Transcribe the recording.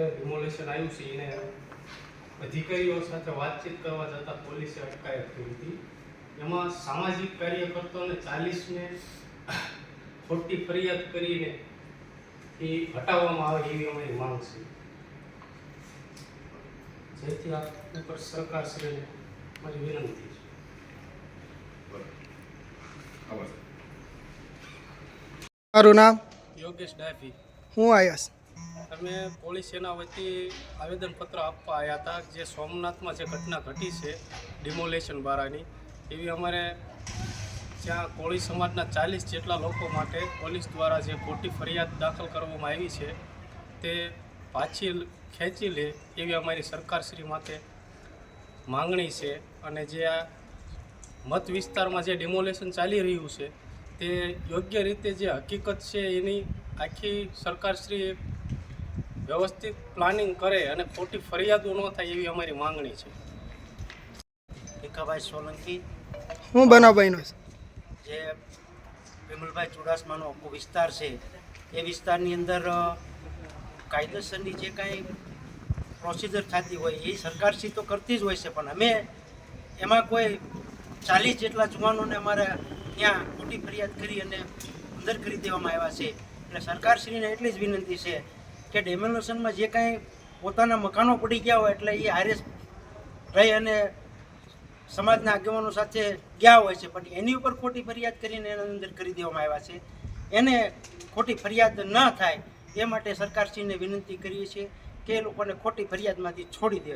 Demolition આવ્યું છે એને અધિકારીઓ સાથે વાતચીત કરવા જતાં પોલીસે અટકાયત કરી હતી. એમાં સામાજિક કાર્યકર્તાઓને 40ને ખોટી ફરિયાદ કરીને એ હટાવવામાં આવે એવી અમારી માંગ છે, જેથી આ ઉપર સરકારશ્રીને મારી વિનંતી છે. મારું નામ યોગેશ ડાભી. હું આયાસ. અમે પોલીસ સેના વતી આવેદનપત્ર આપવા આવ્યા હતા. જે સોમનાથમાં જે ઘટના ઘટી છે ડિમોલેશન બારાની, એવી અમારે જ્યાં કોળી સમાજના 40 જેટલા લોકો માટે પોલીસ દ્વારા જે ખોટી ફરિયાદ દાખલ કરવામાં આવી છે તે પાછી ખેંચી લે એવી અમારી સરકારશ્રી માટે માંગણી છે. અને જે આ મત વિસ્તારમાં જે ડિમોલેશન ચાલી રહ્યું છે તે યોગ્ય રીતે જે હકીકત છે એની આખી સરકારશ્રી વ્યવસ્થિત પ્લાનિંગ કરે અને ખોટી ફરિયાદો ન થાય એવી અમારી માંગણી છે. ભીખાભાઈ સોલંકી. હું બનાવભાઈનો જે વિમલભાઈ ચુડાસમાનો આખો વિસ્તાર છે એ વિસ્તારની અંદર કાયદેસરની જે કાંઈ પ્રોસિજર થતી હોય એ સરકારશ્રી તો કરતી જ હોય છે, પણ અમે એમાં કોઈ 40 જેટલા જુવાનોને અમારે ત્યાં ખોટી ફરિયાદ કરી અને અંદર કરી દેવામાં આવ્યા છે. એટલે સરકારશ્રીને એટલી જ વિનંતી છે કે ડેમોલેશનમાં જે કાંઈ પોતાના મકાનો પડી ગયા હોય એટલે એ હારે રહી અને સમાજના આગેવાનો સાથે ગયા હોય છે, પણ એની ઉપર ખોટી ફરિયાદ કરીને એના અંદર કરી દેવામાં આવ્યા છે. એને ખોટી ફરિયાદ ન થાય એ માટે સરકારશ્રીને વિનંતી કરીએ છીએ કે એ લોકોને ખોટી ફરિયાદમાંથી છોડી દે.